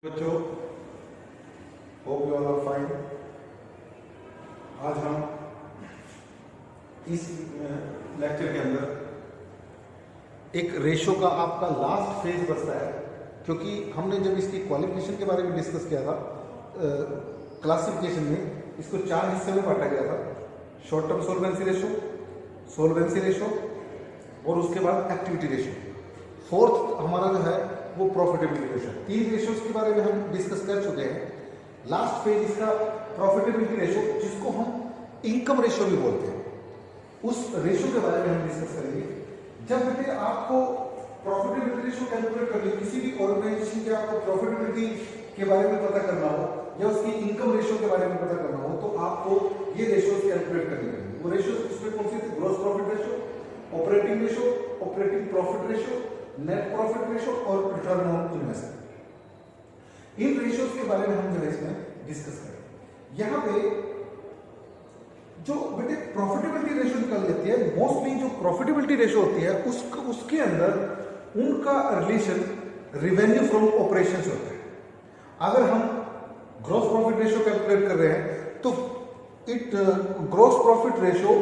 बच्चों, hope you all are fine. आज हम इस लेक्चर के अंदर एक रेशो का आपका लास्ट फेज बचता है, क्योंकि हमने जब इसकी क्वालिफिकेशन के बारे में डिस्कस किया था क्लासिफिकेशन में, इसको 4 हिस्से में बांटा गया था। शॉर्ट टर्म सोल्वेंसी रेशो और उसके बाद एक्टिविटी रेशो। फोर्थ हमारा जो है वो प्रॉफिटेबिलिटी रेशो। 3 रेशोज के बारे में हम डिस्कस कर चुके हैं। लास्ट फेज इसका प्रॉफिटेबिलिटी रेशो, जिसको हम इनकम रेशो भी बोलते हैं, उस रेशो के बारे में हम डिस्कस करेंगे। जब बेटे आपको प्रॉफिटेबिलिटी रेशो कैलकुलेट करनी, किसी भी ऑर्गेनाइजेशन के आपको प्रॉफिटेबिलिटी के बारे में पता करना हो या उसकी इनकम रेशो के बारे में पता करना हो, तो आपको ये रेशोज कैलकुलेट करनी पड़ेगी। वो रेशोज उसमें कौन सी थी? Gross profit ratio, operating ratio, operating profit ratio, net profit ratio और रिटर्न ऑन इन्वेस्टमेंट। इन रेशियोज के बारे में हम जो है इसमें डिस्कस करें। यहां पे जो बेटे प्रॉफिटेबिलिटी रेशो निकल जाती है, मोस्टली जो प्रॉफिटेबिलिटी रेशो होती है उसके अंदर उनका रिलेशन रिवेन्यू फ्रॉम ऑपरेशंस होता है। अगर हम ग्रॉस प्रॉफिट रेशो कैलकुलेट कर रहे हैं तो ग्रॉस प्रॉफिट रेशो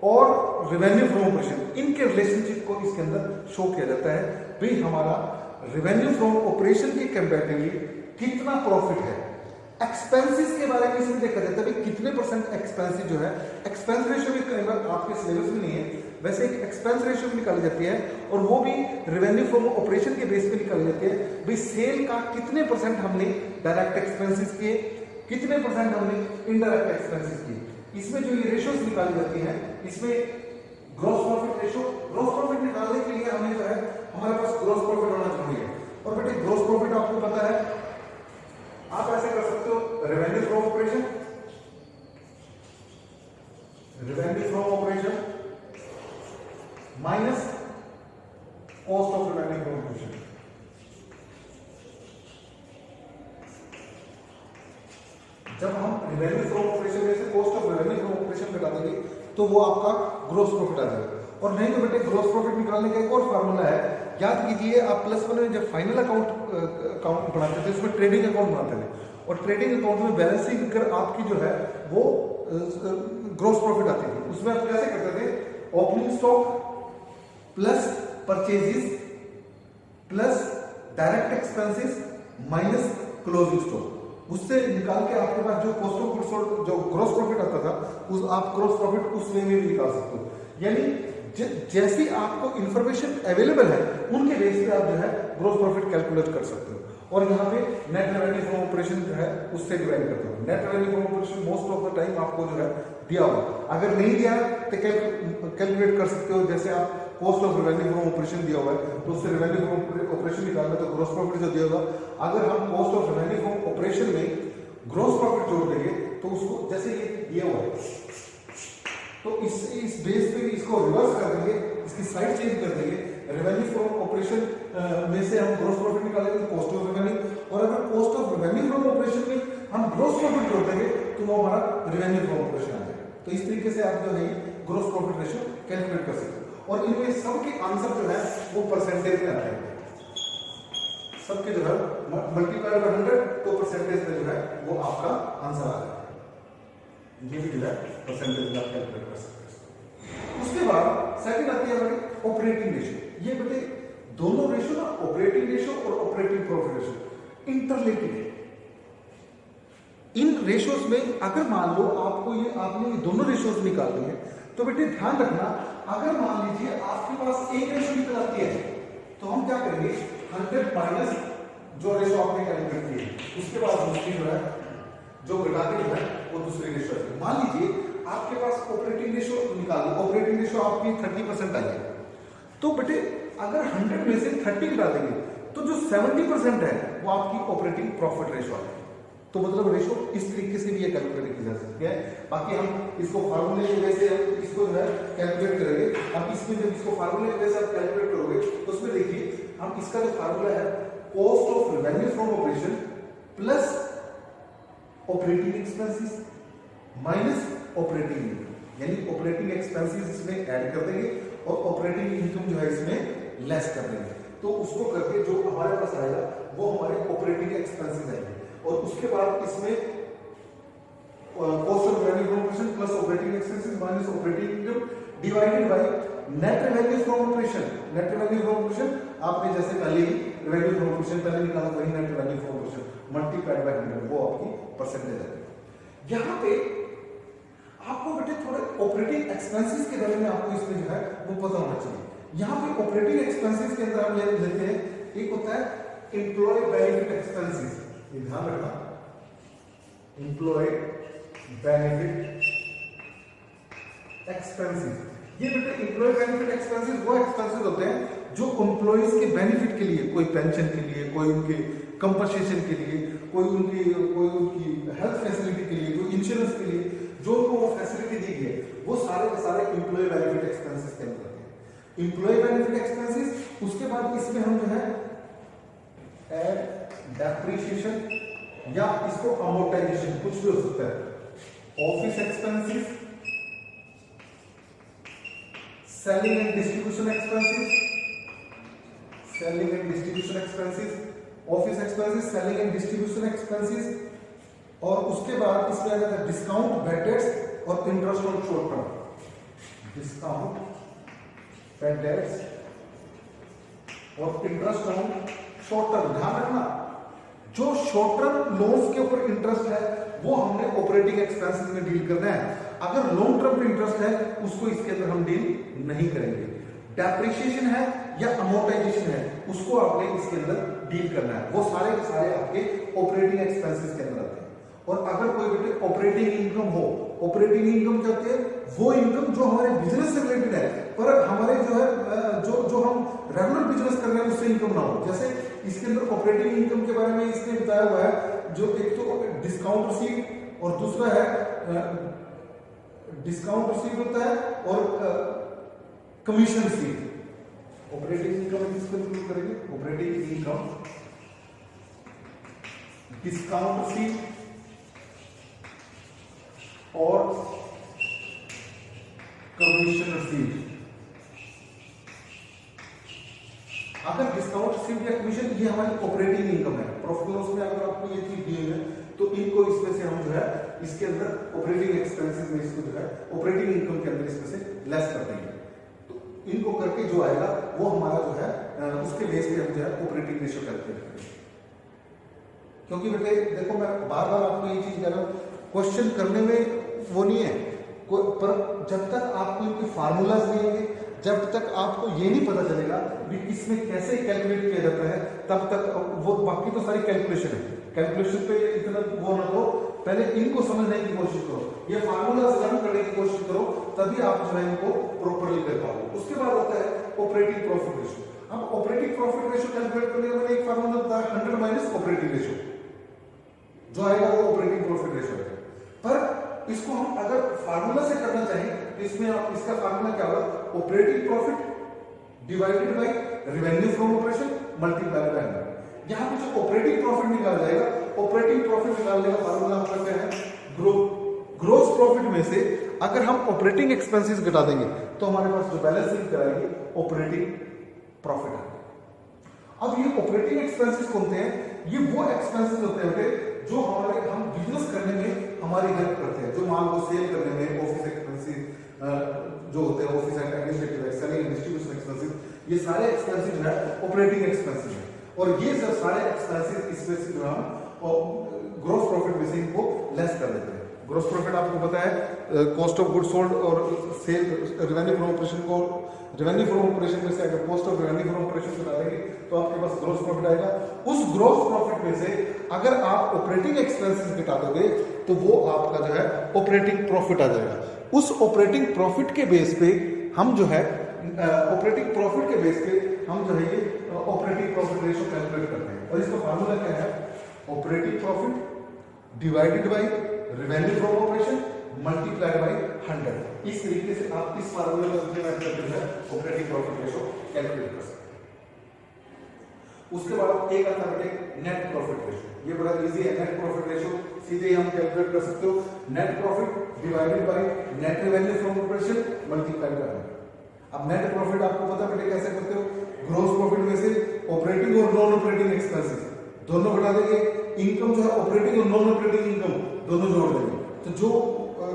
और रेवेन्यू फ्रॉम ऑपरेशन, इनके रिलेशनशिप को इसके अंदर शो किया जाता है। भाई हमारा रेवेन्यू फ्रॉम ऑपरेशन के कंपैरेटिवली कितना प्रॉफिट है। एक्सपेंसेस के बारे में इसमें देखा जाता है, कितने परसेंट एक्सपेंसेस जो है, एक्सपेंस रेशियो भी कई बार आपके सिलेबस में नहीं है, वैसे एक एक्सपेंस रेशियो भी निकाली जाती है और वो भी रेवेन्यू फ्रॉम ऑपरेशन के बेस पे निकाली जाती है। भाई सेल का कितने परसेंट हमने डायरेक्ट एक्सपेंसेस किए, कितने परसेंट हमने इनडायरेक्ट एक्सपेंसेस किए। इसमें जो ये रेशियोज निकाली जाती हैं, इसमें gross profit ratio, gross profit निकालने के लिए हमें जो है हमारे पास ग्रॉस प्रॉफिट होना चाहिए। और बेटे ग्रॉस प्रॉफिट आपको पता है, आप ऐसे कर सकते हो, revenue from operation minus cost of revenue from operation. जब हम रेवेन्यू फ्रॉम ऑपरेशन में से cost of revenue from operation घटा देंगे तो वो आपका ग्रॉस प्रॉफिट आ जाएगा। और नहीं तो बेटे ग्रॉस प्रॉफिट निकालने का एक और फार्मूला है, याद कीजिए आप +1 में जब फाइनल अकाउंट बनाते थे उसमें ट्रेडिंग अकाउंट बनाते थे, और ट्रेडिंग अकाउंट में बैलेंसिंग कर आपकी जो है वो ग्रॉस प्रॉफिट आती थी। उसमें आप कैसे करते थे? Opening stock plus purchases plus direct expenses minus closing stock, उससे निकाल के आपके पास जो कॉस्ट ऑफ गुड्स सोल्ड, जो ग्रॉस प्रॉफिट आता था, उस आप ग्रॉस प्रॉफिट उस वे में भी निकाल सकते हो। यानी जैसी आपको इंफॉर्मेशन अवेलेबल है उनके बेस पे आप जो है ग्रॉस प्रॉफिट कैलकुलेट कर सकते हो। और यहाँ पे नेट रेवेन्यू फ्रॉम ऑपरेशन जो है उससे डिवाइड करते हो। Net revenue from operation most of the time आपको जो है दिया होगा, अगर नहीं दिया तो कैलकुलेट कर सकते हो। जैसे आप cost of revenue from operation दिया हुआ है तो उससे रेवेन्यू फ्रॉम ऑपरेशन निकालना तो ग्रॉस प्रॉफिट जो दिया होगा, अगर हम cost of revenue from operation में ग्रॉस प्रॉफिट जोड़ देंगे तो उसको जैसे ये दिया हुआ है तो इस बेस पे इसको रिवर्स कर देंगे, इसकी साइड चेंज कर देंगे। रेवेन्यू फ्रॉम ऑपरेशन में से हम ग्रॉस प्रॉफिट निकालेंगे कॉस्ट ऑफ रेवेन्यू, और अगर cost of revenue from operation में हम ग्रॉस प्रॉफिट जोड़ देंगे तो वो हमारा रेवेन्यू फ्रॉम ऑपरेशन आ जाएगा। तो इस तरीके से आप जो है ग्रॉस प्रॉफिट रेशियो कैलकुलेट कर सकते हो। और इनमें सबके आंसर जो है वो परसेंटेज में आते हैं, सबके जो है मल्टीप्लाई बाय 100 तो परसेंटेज में जो है वो आपका आंसर आ जाएगा। ये भी जो है परसेंटेज आप कैलकुलेट कर सकते हैं। उसके बाद सेकंड आती है हमारी ऑपरेटिंग रेशियो। ये बेटे दोनों रेशियो ना, ऑपरेटिंग रेशियो और ऑपरेटिंग प्रॉफिट रेशियो इंटरलिंक्ड है। इन रेशियोज में अगर मान लो आपने ये दोनों रेशियोज निकालनी है तो बेटे ध्यान रखना, अगर मान लीजिए आपके पास एक रेशियो निकल आती है तो हम क्या करेंगे, 100 माइनस जो रेशियो आपने कैलकुलेट की है उसके बाद दूसरी जो है जो घटा के जो है वो दूसरी रेशियो है। मान लीजिए आपके पास ऑपरेटिंग रेशियो निकाल लो, ऑपरेटिंग रेशियो आपकी 30% आई है, तो बेटे अगर 100 में से 30 घटा देंगे तो जो 70% है वो आपकी ऑपरेटिंग प्रॉफिट रेशियो है। तो मतलब रेशियो इस तरीके से भी ये कैलकुलेट की जा सकती है। बाकी हम इसको फार्मूले की वजह से इसको जो है कैलकुलेट करेंगे। अब इसमें जब इसको फार्मूले की वजह से आप कैलकुलेट करोगे तो उसमें देखिए हम इसका जो फार्मूला है cost of revenue from operation plus operating expenses minus operating income, यानी ऑपरेटिंग एक्सपेंसेस इसमें ऐड कर देंगे और ऑपरेटिंग इनकम जो है इसमें लेस कर देंगे। तो उसको करके जो हमारे पास आएगा वो हमारे ऑपरेटिंग एक्सपेंसेस आएंगे, और उसके बाद इसमें cost of revenue from operation plus operating expenses minus operating income divided by net revenue from operation. Net revenue from operation आपने जैसे पहले ही रेवेन्यू फ्रॉम ऑपरेशन पहले निकाला, वही net revenue from operation multiplied by 100, वो आपकी परसेंटेज आएगी। यहाँ पे आपको बेटे थोड़े ऑपरेटिंग एक्सपेंसेस के बारे में आपको इसमें जो है वो पता होना चाहिए। यहाँ पे ऑपरेटिंग एक्सपेंसेस के अंदर हम लेते हैं, एक होता है एम्प्लॉय बेनिफिट एक्सपेंसेस, ये ध्यान रखना, एम्प्लॉय बेनिफिट एक्सपेंसेस। ये बेटे एम्प्लॉय बेनिफिट एक्सपेंसेस वो एक्सपेंसेस होते हैं जो एम्प्लॉइज के बेनिफिट के लिए, कोई पेंशन के लिए, कोई उनके कंपनसेशन के लिए, कोई उनकी हेल्थ फैसिलिटी के लिए, कोई इंश्योरेंस के लिए जो उनको वो फैसिलिटी दी गई है, वो सारे के सारे एम्प्लॉय बेनिफिट एक्सपेंसेस के अंदर आते हैं। एम्प्लॉय बेनिफिट एक्सपेंसेस, उसके बाद इसमें हम जो है डेप्रिसिएशन या इसको अमोर्टाइजेशन कुछ भी हो सकता है, office expenses, selling and distribution expenses, selling and distribution expenses, office expenses, selling and distribution expenses, और उसके बाद इसमें आ जाता है डिस्काउंट, बैड डेट्स और interest on short term. Discount, bad debts और इंटरेस्ट ऑन शॉर्ट टर्म। ध्यान रखना, जो शॉर्ट टर्म लोन्स के ऊपर इंटरेस्ट है वो हमने ऑपरेटिंग एक्सपेंसेस में डील करना है। अगर लॉन्ग टर्म पे इंटरेस्ट है उसको इसके अंदर हम डील नहीं करेंगे। डेप्रिसिएशन है या अमोर्टाइजेशन है उसको आपने इसके अंदर डील करना है, वो सारे के सारे आपके ऑपरेटिंग एक्सपेंसेस के अंदर आते हैं। और अगर कोई बेटे ऑपरेटिंग इनकम हो, ऑपरेटिंग इनकम क्या होती है, वो इनकम जो हमारे बिजनेस से रिलेटेड है पर हमारे जो है जो हम रेगुलर बिजनेस कर रहे हैं उससे इनकम ना हो। जैसे इसके अंदर ऑपरेटिंग इनकम के बारे में इसने बताया हुआ है, जो एक तो डिस्काउंट रिसीव और दूसरा है डिस्काउंट रिसीव होता है और कमीशन रिसीव। ऑपरेटिंग इनकम किसको इंक्लूड करेंगे, ऑपरेटिंग इनकम, डिस्काउंट रिसीव और कमीशन रिसीव। अगर डिस्काउंट रिसीव या कमीशन ये हमारी ऑपरेटिंग इनकम है, प्रॉफिट लॉस में अगर आपको ये चीज दी है तो इनको इसमें से हम जो है इसके अंदर ऑपरेटिंग एक्सपेंसेस में इसको जो है ऑपरेटिंग इनकम के अंदर इसमें से लेस कर देंगे। तो इनको करके जो आएगा वो हमारा जो है उसके बेस पे हम जो है ऑपरेटिंग रेशियो कैलकुलेट करेंगे। क्योंकि बेटे देखो मैं बार बार आपको ये चीज कह रहा हूं, क्वेश्चन करने में वो नहीं है पर जब तक आपको इनके फार्मूलाज नहीं होंगे, जब तक आपको ये नहीं पता चलेगा कि इसमें कैसे कैलकुलेट किया जाता है, तब तक वो बाकी तो सारी कैलकुलेशन है, कैलकुलेशन पे इतना वो ना हो, पहले इनको समझने की कोशिश करो, ये फार्मूलाज लर्न करने की कोशिश करो, तभी आप जो है इनको प्रॉपर्ली कर पाओगे। उसके बाद होता है ऑपरेटिंग प्रॉफिट रेशियो। अब ऑपरेटिंग प्रॉफिट रेशियो कैलकुलेट करने का मैंने एक फार्मूला बताया 100 माइनस ऑपरेटिंग रेशियो, जो आएगा वो ऑपरेटिंग प्रॉफिट रेशियो है। पर इसको हम अगर फार्मूला से करना चाहें तो इसमें इसका फार्मूला क्या होगा, operating profit divided by revenue from operation multiplied by 100। यहां पे जो ऑपरेटिंग प्रॉफिट निकाला जाएगा, ऑपरेटिंग प्रॉफिट निकालने का फार्मूला हम क्या है, ग्रोस प्रॉफिट में से अगर हम ऑपरेटिंग एक्सपेंसेस घटा देंगे तो हमारे पास जो बैलेंस शीट कराएगी ऑपरेटिंग प्रॉफिट है। अब ये ऑपरेटिंग एक्सपेंसेस कौन होते हैं, ये वो एक्सपेंसेस होते हैं जो हम बिजनेस करने में हमारी हेल्प करते हैं, जो माल को सेल करने में, ऑफिस एक्सपेंसेस जो होते हैं, office administrative, selling distribution expenses, ये सारे एक्सपेंसेस जो है ऑपरेटिंग एक्सपेंसेस है। और ये सब सारे एक्सपेंसेस इसमें से जो हम ग्रॉस प्रॉफिट में से इनको लेस कर देते हैं। ग्रॉस प्रॉफिट आपको पता है कॉस्ट ऑफ गुड सोल्ड और सेल रेवेन्यू फ्रॉम ऑपरेशन को, रेवेन्यू फ्रॉम ऑपरेशन में से अगर cost of revenue from operation को डालेंगे तो आपके पास ग्रॉस प्रॉफिट आएगा। उस ग्रॉस प्रॉफिट में से अगर आप ऑपरेटिंग एक्सपेंसेस घटा दोगे तो वो आपका जो है ऑपरेटिंग प्रॉफिट आ जाएगा। उस ऑपरेटिंग प्रॉफिट के बेस पे हम जो है ऑपरेटिंग प्रॉफिट के बेस पे हम जो है ये ऑपरेटिंग प्रॉफिट रेशियो कैलकुलेट करते हैं। और इसका फार्मूला क्या है, operating profit divided by revenue from operation multiplied by 100। इस तरीके से आप इस फार्मूले में इम्प्लीमेंट करके जो है ऑपरेटिंग प्रॉफिट रेशियो कैलकुलेट कर सकते हैं। उसके बाद एक आता है नेट प्रॉफिट रेशियो, ये बड़ा इजी है। नेट प्रॉफिट रेशियो सीधे हम कैलकुलेट कर सकते हो, net profit divided by net revenue from operation multiplied by 100। अब नेट प्रॉफिट आपको पता बेटे कैसे करते हो, ग्रॉस प्रॉफिट में से ऑपरेटिंग और नॉन ऑपरेटिंग एक्सपेंसेस दोनों घटा देंगे, इनकम जो है ऑपरेटिंग और नॉन ऑपरेटिंग इनकम दोनों जोड़ देंगे, तो जो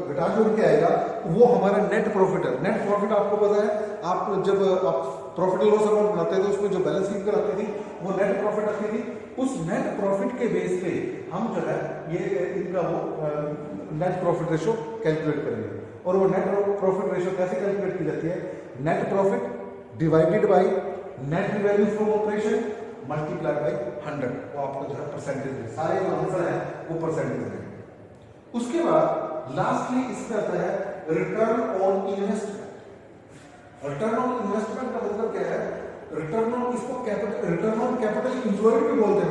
घटा जोड़ के आएगा वो हमारा नेट प्रॉफिट है। नेट प्रॉफिट आपको पता है, आप जब आप प्रॉफिट एंड लॉस अकाउंट बनाते थे तो उसमें जो बैलेंस शीट पर आती थी वो नेट प्रॉफिट आती थी। उस नेट प्रॉफिट के बेस पे हम जो है ये इनका वो नेट प्रॉफिट रेशो कैलकुलेट करेंगे। और वो नेट प्रॉफिट रेशो कैसे कैलकुलेट की जाती है? Net profit divided by net revenue from operation multiplied by 100, वो आपको जो है परसेंटेज है, सारे जो आंसर है वो परसेंटेज है। उसके बाद लास्टली इसमें आता है return on investment. Return on investment का मतलब क्या है? रिटर्न ऑन, इसको capital, return on capital employed भी बोलते हैं।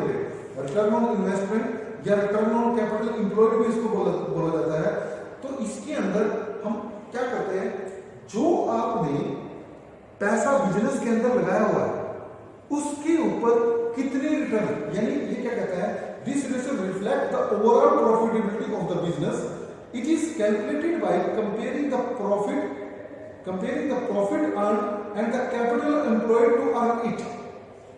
रिटर्न ऑन इन्वेस्टमेंट या रिटर्न ऑन कैपिटल इंप्लॉयड भी इसको बोला जाता है। तो इसके अंदर हम क्या करते हैं, जो आपने पैसा बिजनेस के अंदर लगाया हुआ है उसके ऊपर कितने रिटर्न, यानी ये क्या कहता है, this ratio reflect the overall profitability of the business. It is calculated by comparing the profit earn and the capital employed to earn it.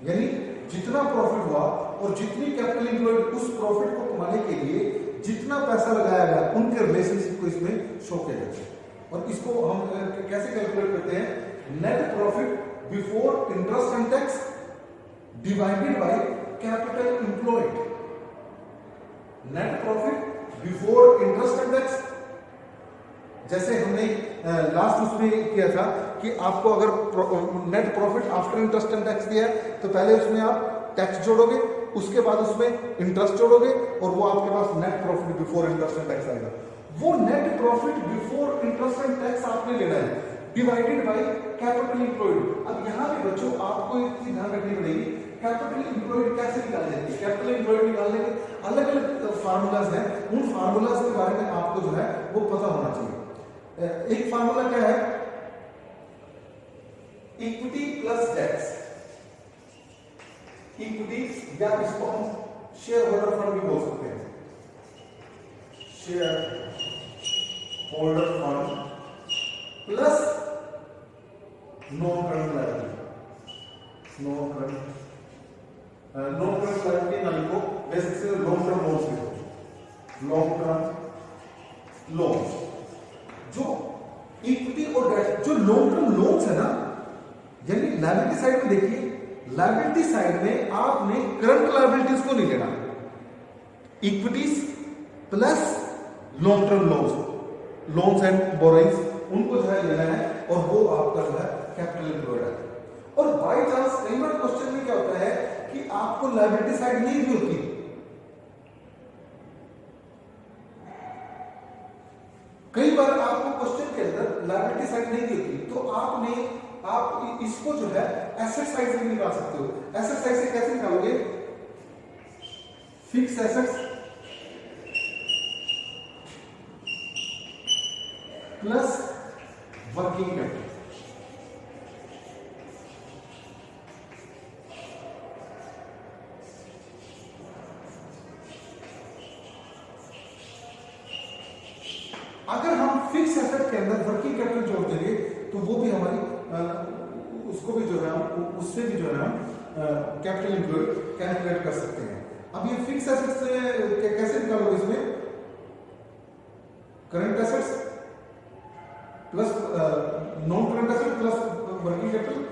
यानी जितना प्रॉफिट हुआ और जितनी कैपिटल एम्प्लॉयड उस प्रॉफिट को कमाने के लिए जितना पैसा लगाया गया उनके रिलेशनशिप को इसमें शो किया जाता है। और इसको हम कैसे कैलकुलेट करते हैं? Net profit before interest and tax divided by capital employed. Net profit before interest and tax, जैसे हमने लास्ट उसमें किया था कि आपको अगर net profit after interest and tax दिया है तो पहले उसमें आप टैक्स जोड़ोगे, उसके बाद उसमें इंटरेस्ट जोड़ोगे और वो आपके पास net profit before interest and tax आएगा। वो net profit before interest and tax आपने लेना है डिवाइडेड बाय कैपिटल एम्प्लॉयड। अब यहाँ पे बच्चों आपको एक चीज ध्यान रखनी पड़ेगी, कैपिटल एम्प्लॉयड कैसे निकाली जाती है? कैपिटल एम्प्लॉयड निकालने के अलग अलग फार्मूलाज हैं, उन फार्मूलाज के बारे में आपको जो है वो पता होना चाहिए। एक फार्मूला क्या है? Equity plus dates. इक्विटी या इसको हम शेयर होल्डर फंड भी बोल सकते हैं, share holder fund plus non current liability. Non current liability ना लिखो, बेसिक से लॉन्ग टर्म लोन्स लिखो। लॉन्ग टर्म लोन्स, जो इक्विटी और डेट, जो लॉन्ग टर्म लोन्स है ना, यानी लायबिलिटी साइड में देखिए, लायबिलिटी साइड में आपने करंट लायबिलिटीज को नहीं लेना, equities plus long term loans and borrowings उनको जो है लेना है, और वो आपका जो है कैपिटल एम्प्लॉयड है। और बाय चांस कई बार क्वेश्चन में क्या होता है कि आपको लायबिलिटी साइड नहीं भी होती, कई बार आपको क्वेश्चन के अंदर लायबिलिटी साइड नहीं होती, तो आप इसको जो है एसेट साइड से निकाल सकते हो। एसेट साइड से कैसे निकालोगे? Fix assets plus working capital. अगर हम फिक्स एसेट के अंदर वर्किंग कैपिटल जोड़ देंगे तो वो भी हमारी उसको भी जो है हम उससे भी जो है हम कैपिटल एम्प्लॉयड कैलकुलेट कर सकते हैं। अब ये फिक्स एसेट से कैसे निकालोगे? इसमें current assets plus non current asset plus working capital.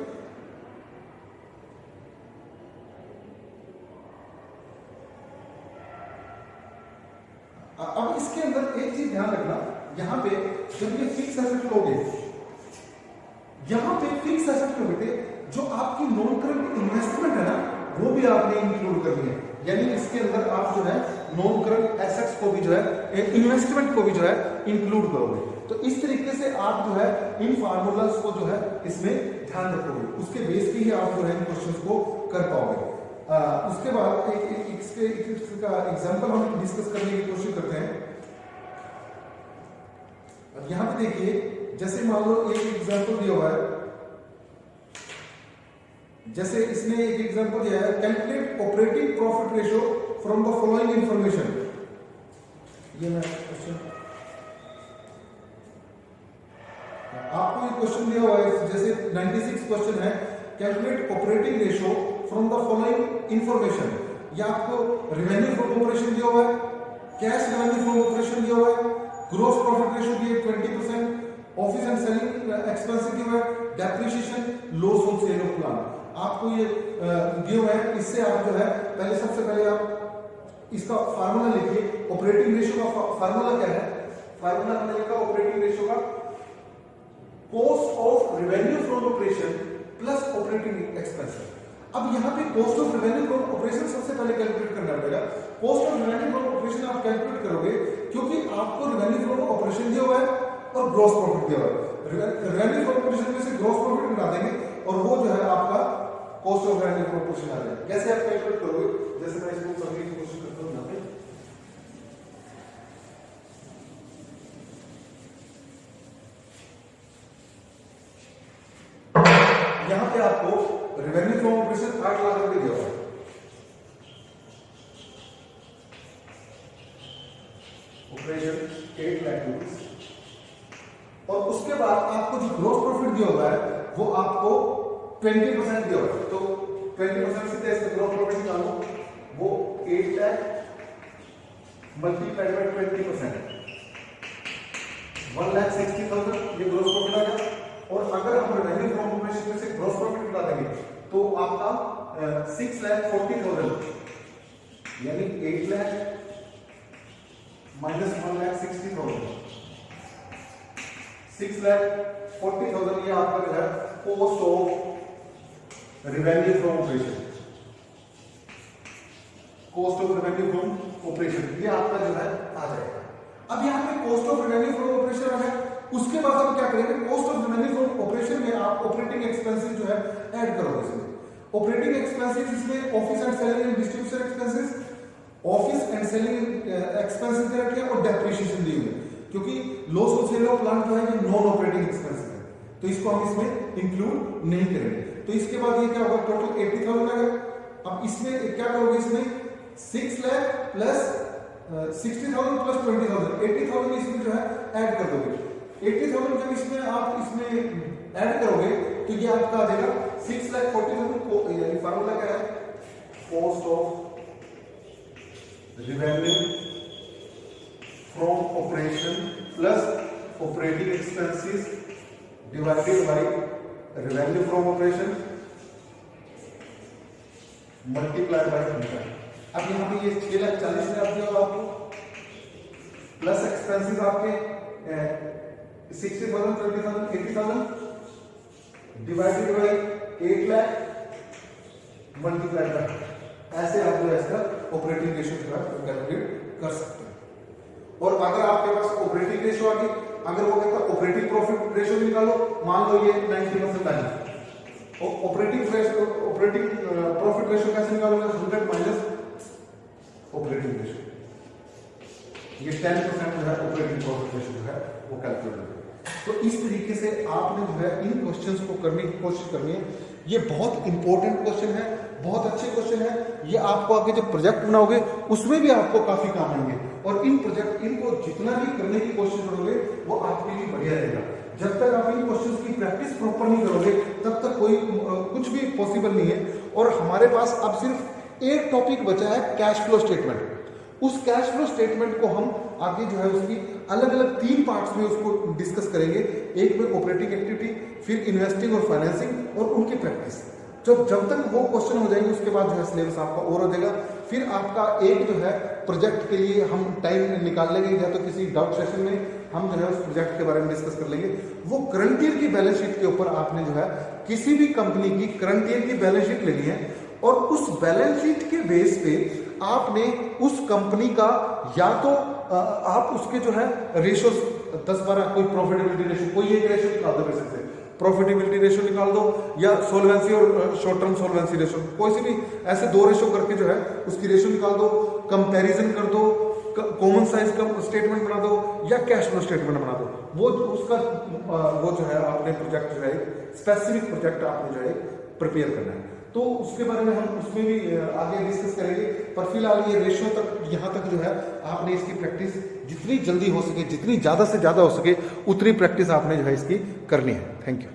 अब इसके अंदर एक चीज ध्यान रखना, यहां पे जब ये फिक्स एसेट लोगे, यहां पे फिक्स एसेट में बेटे जो आपकी नॉन करंट इन्वेस्टमेंट है ना वो भी आपने इंक्लूड करनी है। यानी इसके अंदर आप जो है नॉन करंट एसेट्स को भी जो है इन्वेस्टमेंट को भी जो है इंक्लूड करोगे। तो इस तरीके से आप जो है इन फार्मूलाज को जो है इसमें ध्यान रखोगे, उसके बेस पे ही आप जो है इन क्वेश्चंस को कर पाओगे। उसके बाद इसका एग्जांपल हम डिस्कस करने की कोशिश करते हैं। अब यहां पे देखिए, जैसे मान लो एक एग्जांपल दिया हुआ है, जैसे इसने एक एग्जांपल दिया है, calculate operating profit ratio from the following information. ये मैं क्वेश्चन आपको एक क्वेश्चन दिया हुआ है, जैसे 96 क्वेश्चन है, calculate operating ratio from the following information, या आपको रेवेन्यू फ्रॉम ऑपरेशन दिया हुआ है, कैश रेवेन्यू फ्रॉम ऑपरेशन दिया हुआ है, ग्रोस प्रॉफिट रेशियो दिया 20%, ऑफिस एंड सेलिंग एक्सपेंसेस दिया हुआ है, depreciation, loss on sale of plant आपको ये दिया हुआ है। इससे आप जो है पहले सबसे पहले आप इसका फार्मूला लिखिए। ऑपरेटिंग रेशियो का फार्मूला क्या है? फार्मूला हमने लिखा ऑपरेटिंग रेशियो का cost of revenue from operation plus operating expenses. अब यहाँ पे cost of revenue from operation सबसे पहले कैलकुलेट करना पड़ेगा। Cost of revenue from operation आप कैलकुलेट करोगे क्योंकि आपको रेवेन्यू फ्रॉम ऑपरेशन दिया हुआ है और ग्रॉस प्रॉफिट दिया हुआ है। रेवेन्यू फ्रॉम ऑपरेशन में से ग्रॉस प्रॉफिट निकाल देंगे और वो जो है आपका cost of revenue from operation आ जाएगा। कैसे आप कैलकुलेट करोगे? जैसे मैं इसको समझने की कोशिश करता हूँ। यहाँ पे आपको रेवेन्यू फ्रॉम ऑपरेशन 8 लाख रुपए दिया हुआ है। ऑपरेशन 8 लाख रुपए, और उसके बाद आपको जो ग्रॉस प्रॉफिट दिया हुआ है वो आपको 20% दिया हुआ है। तो 20% से इसका ग्रॉस प्रॉफिट निकालो, वो 8 लाख मल्टीप्लाइड बाय 20%, 1,60,000 ये ग्रॉस प्रॉफिट आ गया। और अगर हम रेवेन्यू फ्रॉम ऑपरेशन में से ग्रॉस प्रॉफिट निकाल देंगे तो आपका 6,40,000 यानी 8 लाख माइनस 1,60,000, 6,40,000 ये आपका जो है cost of revenue from operation, cost of revenue from operation ये आपका जो है आ जाएगा। अब यहाँ पे cost of revenue from operation आ गया। उसके बाद हम क्या करेंगे? Cost of revenue from operation में आप ऑपरेटिंग एक्सपेंसेस जो है ऐड करोगे इसमें। ऑपरेटिंग एक्सपेंसेस इसमें office and selling and distribution expenses, office and selling expenses दे रखे हैं और डेप्रिसिएशन दी हुई है, क्योंकि loss of sale of plant जो है ये नॉन ऑपरेटिंग एक्सपेंसेस है, तो इसको हम इसमें इंक्लूड नहीं करेंगे। तो इसके बाद ये क्या होगा? टोटल 80,000 आ गया। अब इसमें क्या करोगे? इसमें 6 लाख प्लस 60,000 प्लस 20,000, 80,000 इसमें जो है ऐड कर दोगे। 80,000 जब इसमें आप इसमें ऐड करोगे तो ये आपका आ जाएगा 6,40,000 को, यानी फार्मूला क्या है? Cost of revenue from operation plus operating expenses divided by revenue from operation multiplied by 100। अब यहाँ पे ये 6,40,000 दिया होगा आपको, प्लस एक्सपेंसेस आपके 60,000, 20,000, 80,000 divided by 8 lakh multiplied by, ऐसे आप जो है इसका ऑपरेटिंग रेशियो जो है कैलकुलेट कर सकते हैं। और अगर आपके पास ऑपरेटिंग रेशियो आ गई, अगर वो कहता है ऑपरेटिंग प्रॉफिट रेशियो निकालो, मान लो ये 90% आ गई, ऑपरेटिंग प्रॉफिट रेशियो कैसे निकालोगे? 100 माइनस ऑपरेटिंग रेशियो, ये 10% जो है ऑपरेटिंग प्रॉफिट रेशियो जो है वो कैलकुलेट होगा। तो इस तरीके से आपने जो है इन क्वेश्चंस को करने की कोशिश करनी है। ये बहुत इंपॉर्टेंट क्वेश्चन है, बहुत अच्छे क्वेश्चन है। ये आपको आगे जब प्रोजेक्ट बनाओगे उसमें भी आपको काफी काम आएंगे, और इनको जितना भी करने की कोशिश करोगे वो आपके लिए बढ़िया रहेगा। जब तक आप इन क्वेश्चंस की प्रैक्टिस प्रॉपर नहीं करोगे तब तक कोई कुछ भी पॉसिबल नहीं है। और हमारे पास अब सिर्फ एक टॉपिक बचा है, कैश फ्लो स्टेटमेंट। उस कैश फ्लो स्टेटमेंट को हम आगे जो है उसकी अलग अलग 3 पार्ट्स में उसको डिस्कस करेंगे। एक में ऑपरेटिंग एक्टिविटी, फिर इन्वेस्टिंग और फाइनेंसिंग और उनकी प्रैक्टिस। जब तक वो क्वेश्चन हो जाएंगे उसके बाद जो है सिलेबस आपका और हो जाएगा। फिर आपका एक जो है प्रोजेक्ट के लिए हम टाइम निकाल लेंगे, या तो किसी डाउट सेशन में हम जो है उस प्रोजेक्ट के बारे में डिस्कस कर लेंगे। वो करंट ईयर की बैलेंस शीट के ऊपर आपने जो है किसी भी कंपनी की करंट ईयर की बैलेंस शीट लेनी है, और उस बैलेंस शीट के बेस पे आपने उस कंपनी का या तो आप उसके जो है रेशियो 10-12 कोई प्रॉफिटेबिलिटी रेशियो, कोई एक रेशियो निकाल दो, बेसिक से प्रॉफिटेबिलिटी रेशियो निकाल दो, या सोल्वेंसी और शॉर्ट टर्म सोल्वेंसी रेशियो, कोई सी भी ऐसे 2 रेशियो करके जो है उसकी रेशियो निकाल दो, कंपैरिजन कर दो, कॉमन साइज का स्टेटमेंट बना दो या कैश फ्लो स्टेटमेंट बना दो। वो जो है आपने प्रोजेक्ट जो है स्पेसिफिक प्रोजेक्ट आपने जो है प्रिपेयर करना है, तो उसके बारे में हम उसमें भी आगे डिस्कस करेंगे। पर फिलहाल ये रेशियो तक, यहाँ तक जो है आपने इसकी प्रैक्टिस जितनी जल्दी हो सके, जितनी ज़्यादा से ज़्यादा हो सके उतनी प्रैक्टिस आपने जो है इसकी करनी है। Thank you.